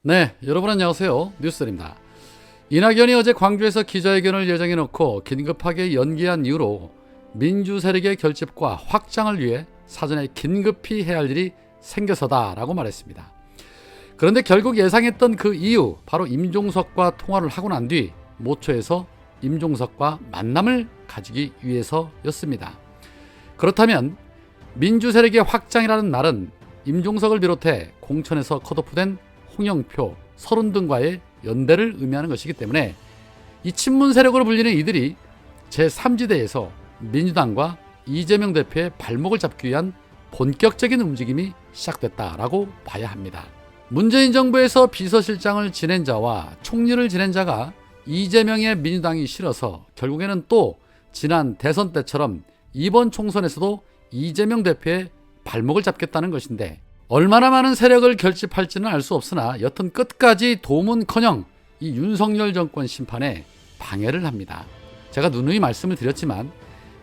네, 여러분 안녕하세요. 뉴스입니다. 이낙연이 어제 광주에서 기자회견을 예정해 놓고 긴급하게 연기한 이후로 민주 세력의 결집과 확장을 위해 사전에 긴급히 해야 할 일이 생겨서다라고 말했습니다. 그런데 결국 예상했던 그 이유, 바로 임종석과 통화를 하고 난 뒤 모처에서 임종석과 만남을 가지기 위해서였습니다. 그렇다면 민주 세력의 확장이라는 말은 임종석을 비롯해 공천에서 컷오프된 홍영표, 서른 등과의 연대를 의미하는 것이기 때문에 이 친문 세력으로 불리는 이들이 제3지대에서 민주당과 이재명 대표의 발목을 잡기 위한 본격적인 움직임이 시작됐다라고 봐야 합니다. 문재인 정부에서 비서실장을 지낸 자와 총리를 지낸 자가 이재명의 민주당이 싫어서 결국에는 또 지난 대선 때처럼 이번 총선에서도 이재명 대표의 발목을 잡겠다는 것인데, 얼마나 많은 세력을 결집할지는 알 수 없으나 여튼 끝까지 도움은커녕 이 윤석열 정권 심판에 방해를 합니다. 제가 누누이 말씀을 드렸지만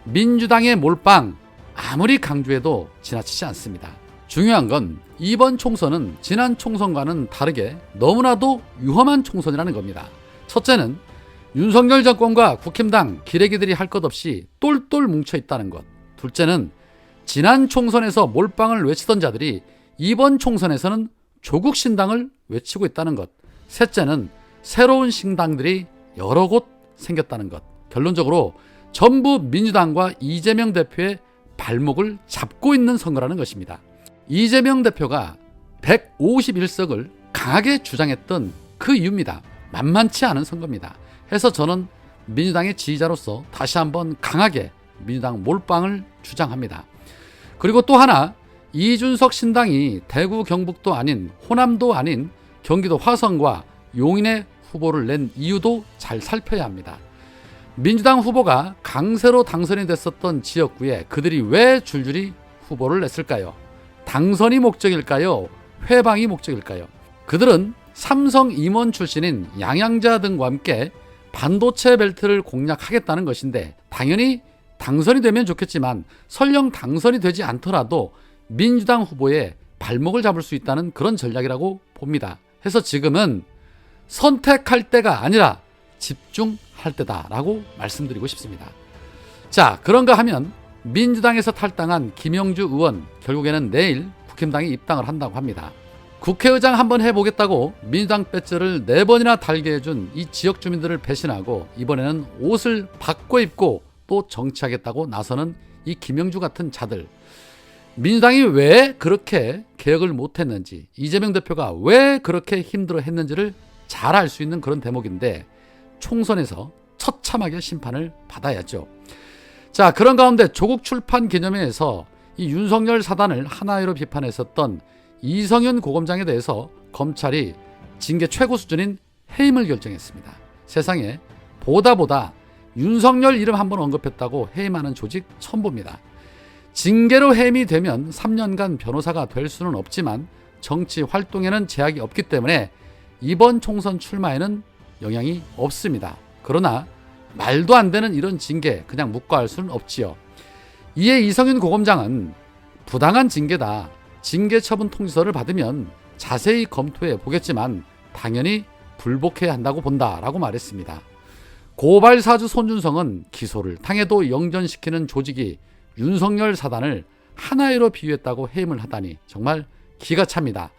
민주당의 몰빵 아무리 강조해도 지나치지 않습니다. 중요한 건 이번 총선은 지난 총선과는 다르게 너무나도 위험한 총선이라는 겁니다. 첫째는 윤석열 정권과 국힘당 기레기들이 할 것 없이 똘똘 뭉쳐 있다는 것. 둘째는 지난 총선에서 몰빵을 외치던 자들이 이번 총선에서는 조국 신당을 외치고 있다는 것. 셋째는 새로운 신당들이 여러 곳 생겼다는 것. 결론적으로 전부 민주당과 이재명 대표의 발목을 잡고 있는 선거라는 것입니다. 이재명 대표가 151석을 강하게 주장했던 그 이유입니다. 만만치 않은 선거입니다. 해서 저는 민주당의 지지자로서 다시 한번 강하게 민주당 몰빵을 주장합니다. 그리고 또 하나, 이준석 신당이 대구 경북도 아닌 호남도 아닌 경기도 화성과 용인의 후보를 낸 이유도 잘 살펴야 합니다. 민주당 후보가 강세로 당선이 됐었던 지역구에 그들이 왜 줄줄이 후보를 냈을까요? 당선이 목적일까요? 회방이 목적일까요? 그들은 삼성 임원 출신인 양양자 등과 함께 반도체 벨트를 공략하겠다는 것인데, 당연히 당선이 되면 좋겠지만 설령 당선이 되지 않더라도 민주당 후보의 발목을 잡을 수 있다는 그런 전략이라고 봅니다. 해서 지금은 선택할 때가 아니라 집중할 때다라고 말씀드리고 싶습니다. 자, 그런가 하면 민주당에서 탈당한 김영주 의원, 결국에는 내일 국힘당에 입당을 한다고 합니다. 국회의장 한번 해보겠다고 민주당 배지를 4번이나 달게 해준 이 지역 주민들을 배신하고 이번에는 옷을 바꿔 입고 또 정치하겠다고 나서는 이 김영주 같은 자들. 민주당이 왜 그렇게 개혁을 못했는지, 이재명 대표가 왜 그렇게 힘들어 했는지를 잘 알 수 있는 그런 대목인데, 총선에서 처참하게 심판을 받아야죠. 자, 그런 가운데 조국 출판 기념회에서 이 윤석열 사단을 하나로 비판했었던 이성윤 고검장에 대해서 검찰이 징계 최고 수준인 해임을 결정했습니다. 세상에 보다 윤석열 이름 한번 언급했다고 해임하는 조직 처음 봅니다. 징계로 해임이 되면 3년간 변호사가 될 수는 없지만 정치 활동에는 제약이 없기 때문에 이번 총선 출마에는 영향이 없습니다. 그러나 말도 안 되는 이런 징계 그냥 묵과할 수는 없지요. 이에 이성윤 고검장은 부당한 징계다, 징계 처분 통지서를 받으면 자세히 검토해 보겠지만 당연히 불복해야 한다고 본다라고 말했습니다. 고발사주 손준성은 기소를 당해도 영전시키는 조직이 윤석열 사단을 하나로 비유했다고 해임을 하다니 정말 기가 찹니다.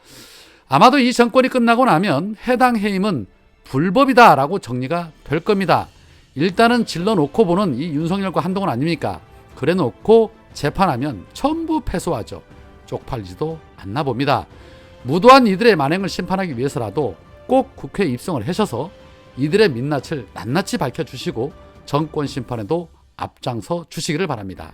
아마도 이 정권이 끝나고 나면 해당 해임은 불법이다라고 정리가 될 겁니다. 일단은 질러놓고 보는 이 윤석열과 한동훈 아닙니까? 그래놓고 재판하면 전부 패소하죠. 쪽팔리지도 않나 봅니다. 무도한 이들의 만행을 심판하기 위해서라도 꼭 국회에 입성을 하셔서 이들의 민낯을 낱낱이 밝혀주시고 정권 심판에도 앞장서 주시기를 바랍니다.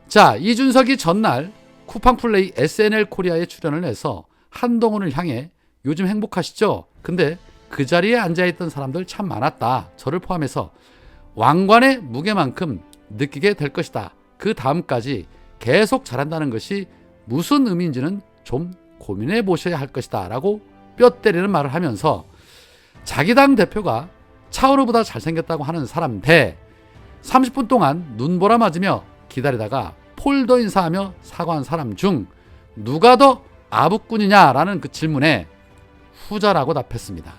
자, 이준석이 전날 쿠팡플레이 SNL 코리아에 출연을 해서 한동훈을 향해 요즘 행복하시죠? 근데 그 자리에 앉아있던 사람들 참 많았다, 저를 포함해서 왕관의 무게만큼 느끼게 될 것이다, 그 다음까지 계속 잘한다는 것이 무슨 의미인지는 좀 고민해 보셔야 할 것이다 라고 뼈 때리는 말을 하면서 자기 당 대표가 차은우보다 잘생겼다고 하는 사람 대 30분 동안 눈보라 맞으며 기다리다가 폴더 인사하며 사과한 사람 중 누가 더 아부꾼이냐라는 그 질문에 후자라고 답했습니다.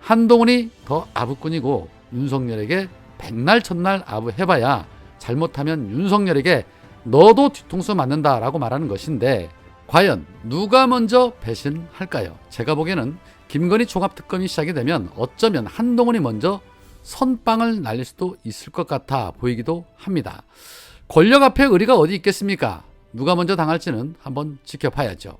한동훈이 더 아부꾼이고 윤석열에게 백날 첫날 아부해봐야 잘못하면 윤석열에게 너도 뒤통수 맞는다라고 말하는 것인데 과연 누가 먼저 배신할까요? 제가 보기에는 김건희 종합특검이 시작이 되면 어쩌면 한동훈이 먼저 선빵을 날릴 수도 있을 것 같아 보이기도 합니다. 권력 앞에 의리가 어디 있겠습니까? 누가 먼저 당할지는 한번 지켜봐야죠.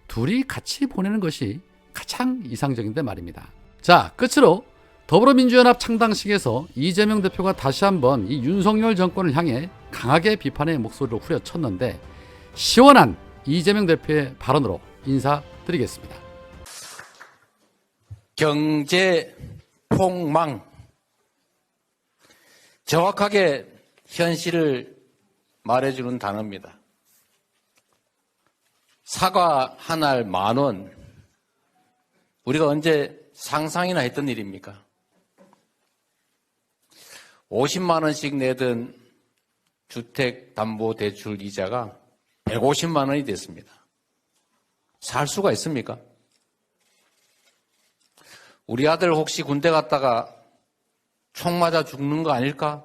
둘이 같이 보내는 것이 가장 이상적인데 말입니다. 자, 끝으로 더불어민주연합 창당식에서 이재명 대표가 다시 한번 이 윤석열 정권을 향해 강하게 비판의 목소리로 후려쳤는데 시원한 이재명 대표의 발언으로 인사드리겠습니다. 경제 폭망. 정확하게 현실을 말해주는 단어입니다. 사과 한 알 10,000원. 우리가 언제 상상이나 했던 일입니까? 50만 원씩 내던 주택담보대출 이자가 150만 원이 됐습니다. 살 수가 있습니까? 우리 아들 혹시 군대 갔다가 총 맞아 죽는 거 아닐까?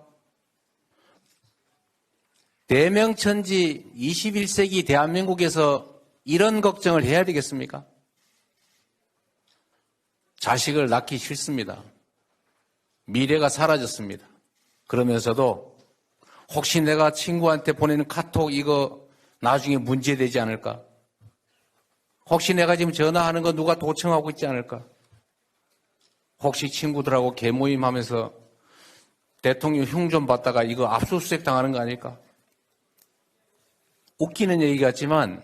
대명천지 21세기 대한민국에서 이런 걱정을 해야 되겠습니까? 자식을 낳기 싫습니다. 미래가 사라졌습니다. 그러면서도 혹시 내가 친구한테 보내는 카톡 이거 나중에 문제되지 않을까? 혹시 내가 지금 전화하는 거 누가 도청하고 있지 않을까? 혹시 친구들하고 개모임 하면서 대통령 흉 좀 받다가 이거 압수수색 당하는 거 아닐까? 웃기는 얘기 같지만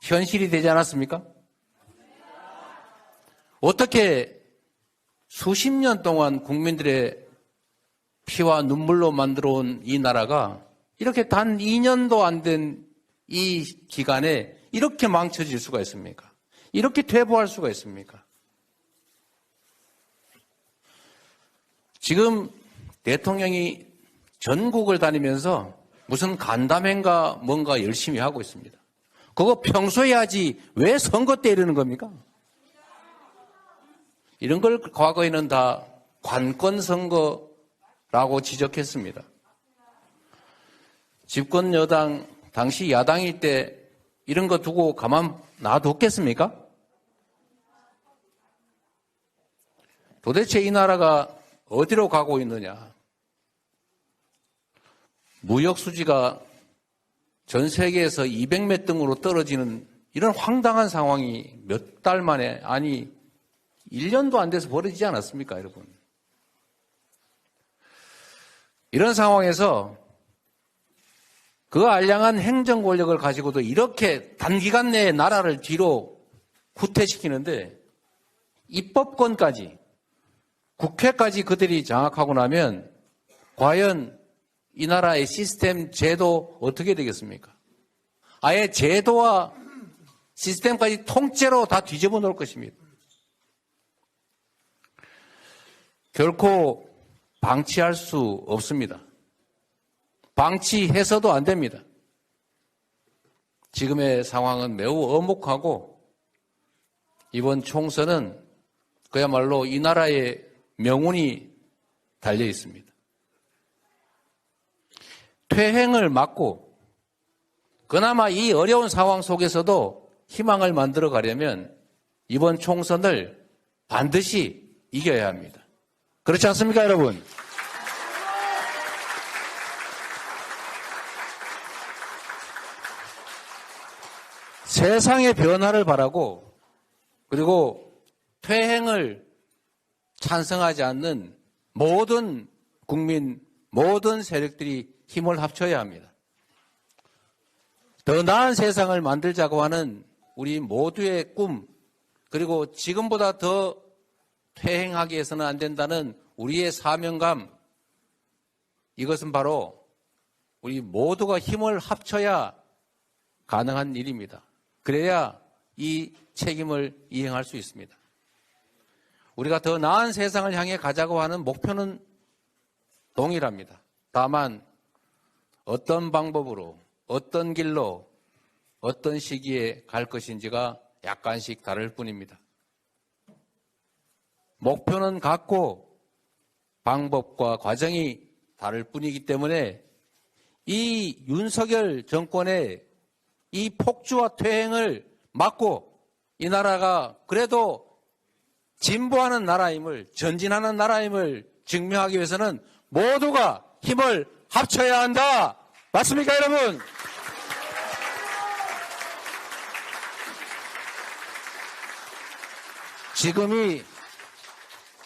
현실이 되지 않았습니까? 어떻게 수십 년 동안 국민들의 피와 눈물로 만들어온 이 나라가 이렇게 단 2년도 안 된 이 기간에 이렇게 망쳐질 수가 있습니까? 이렇게 퇴보할 수가 있습니까? 지금 대통령이 전국을 다니면서 무슨 간담회인가 뭔가 열심히 하고 있습니다. 그거 평소에 하지 왜 선거 때 이러는 겁니까? 이런 걸 과거에는 다 관건선거라고 지적했습니다. 집권 여당, 당시 야당일 때 이런 거 두고 가만 놔뒀겠습니까? 도대체 이 나라가 어디로 가고 있느냐? 무역 수지가 전 세계에서 200몇 등으로 떨어지는 이런 황당한 상황이 몇 달 만에, 아니 1년도 안 돼서 벌어지지 않았습니까, 여러분? 이런 상황에서 그 알량한 행정 권력을 가지고도 이렇게 단기간 내에 나라를 뒤로 후퇴시키는데 입법권까지, 국회까지 그들이 장악하고 나면 과연 이 나라의 시스템, 제도 어떻게 되겠습니까? 아예 제도와 시스템까지 통째로 다 뒤집어 놓을 것입니다. 결코 방치할 수 없습니다. 방치해서도 안 됩니다. 지금의 상황은 매우 엄혹하고 이번 총선은 그야말로 이 나라의 명운이 달려 있습니다. 퇴행을 막고 그나마 이 어려운 상황 속에서도 희망을 만들어 가려면 이번 총선을 반드시 이겨야 합니다. 그렇지 않습니까, 여러분? 세상의 변화를 바라고 그리고 퇴행을 찬성하지 않는 모든 국민, 모든 세력들이 힘을 합쳐야 합니다. 더 나은 세상을 만들자고 하는 우리 모두의 꿈, 그리고 지금보다 더 퇴행하게 해서는 안 된다는 우리의 사명감, 이것은 바로 우리 모두가 힘을 합쳐야 가능한 일입니다. 그래야 이 책임을 이행할 수 있습니다. 우리가 더 나은 세상을 향해 가자고 하는 목표는 동일합니다. 다만 어떤 방법으로, 어떤 길로, 어떤 시기에 갈 것인지가 약간씩 다를 뿐입니다. 목표는 같고 방법과 과정이 다를 뿐이기 때문에 이 윤석열 정권의 이 폭주와 퇴행을 막고 이 나라가 그래도 진보하는 나라임을, 전진하는 나라임을 증명하기 위해서는 모두가 힘을 합쳐야 한다. 맞습니까, 여러분? 지금이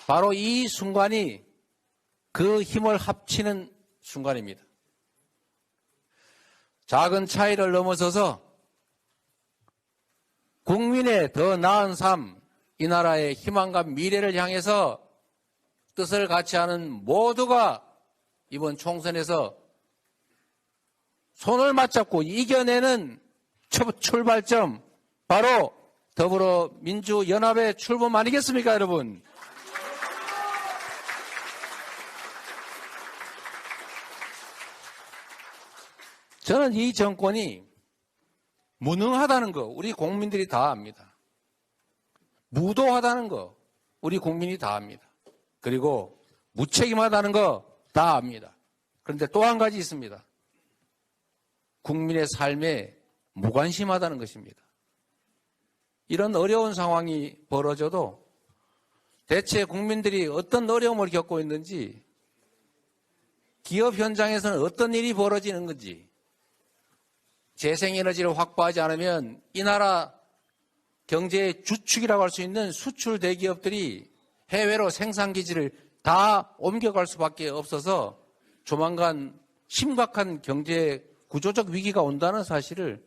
바로 이 순간이 그 힘을 합치는 순간입니다. 작은 차이를 넘어서서 국민의 더 나은 삶, 이 나라의 희망과 미래를 향해서 뜻을 같이 하는 모두가 이번 총선에서 손을 맞잡고 이겨내는 출발점, 바로 더불어민주연합의 출범 아니겠습니까, 여러분? 저는 이 정권이 무능하다는 거 우리 국민들이 다 압니다. 무도하다는 거 우리 국민이 다 압니다. 그리고 무책임하다는 거 다 압니다. 그런데 또 한 가지 있습니다. 국민의 삶에 무관심하다는 것입니다. 이런 어려운 상황이 벌어져도 대체 국민들이 어떤 어려움을 겪고 있는지, 기업 현장에서는 어떤 일이 벌어지는 건지, 재생에너지를 확보하지 않으면 이 나라 경제의 주축이라고 할 수 있는 수출 대기업들이 해외로 생산기지를 다 옮겨갈 수밖에 없어서 조만간 심각한 경제 구조적 위기가 온다는 사실을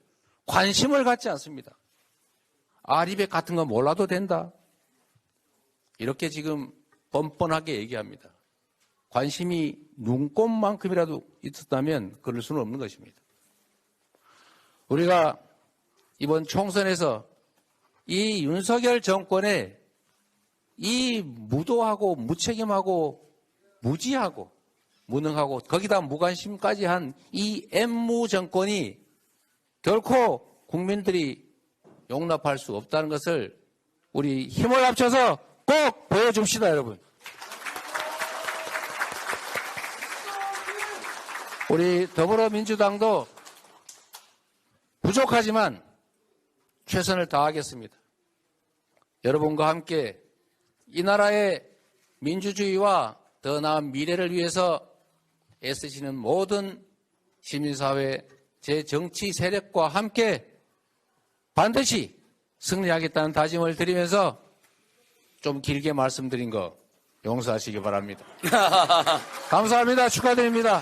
관심을 갖지 않습니다. 아리백 같은 거 몰라도 된다. 이렇게 지금 뻔뻔하게 얘기합니다. 관심이 눈꼽만큼이라도 있었다면 그럴 수는 없는 것입니다. 우리가 이번 총선에서 이 윤석열 정권의 이 무도하고 무책임하고 무지하고 무능하고 거기다 무관심까지 한 이 엠무 정권이 결코 국민들이 용납할 수 없다는 것을 우리 힘을 합쳐서 꼭 보여줍시다, 여러분. 우리 더불어민주당도 부족하지만 최선을 다하겠습니다. 여러분과 함께 이 나라의 민주주의와 더 나은 미래를 위해서 애쓰시는 모든 시민사회, 제정치 세력과 함께 반드시 승리하겠다는 다짐을 드리면서 좀 길게 말씀드린 거 용서하시기 바랍니다. 감사합니다. 축하드립니다.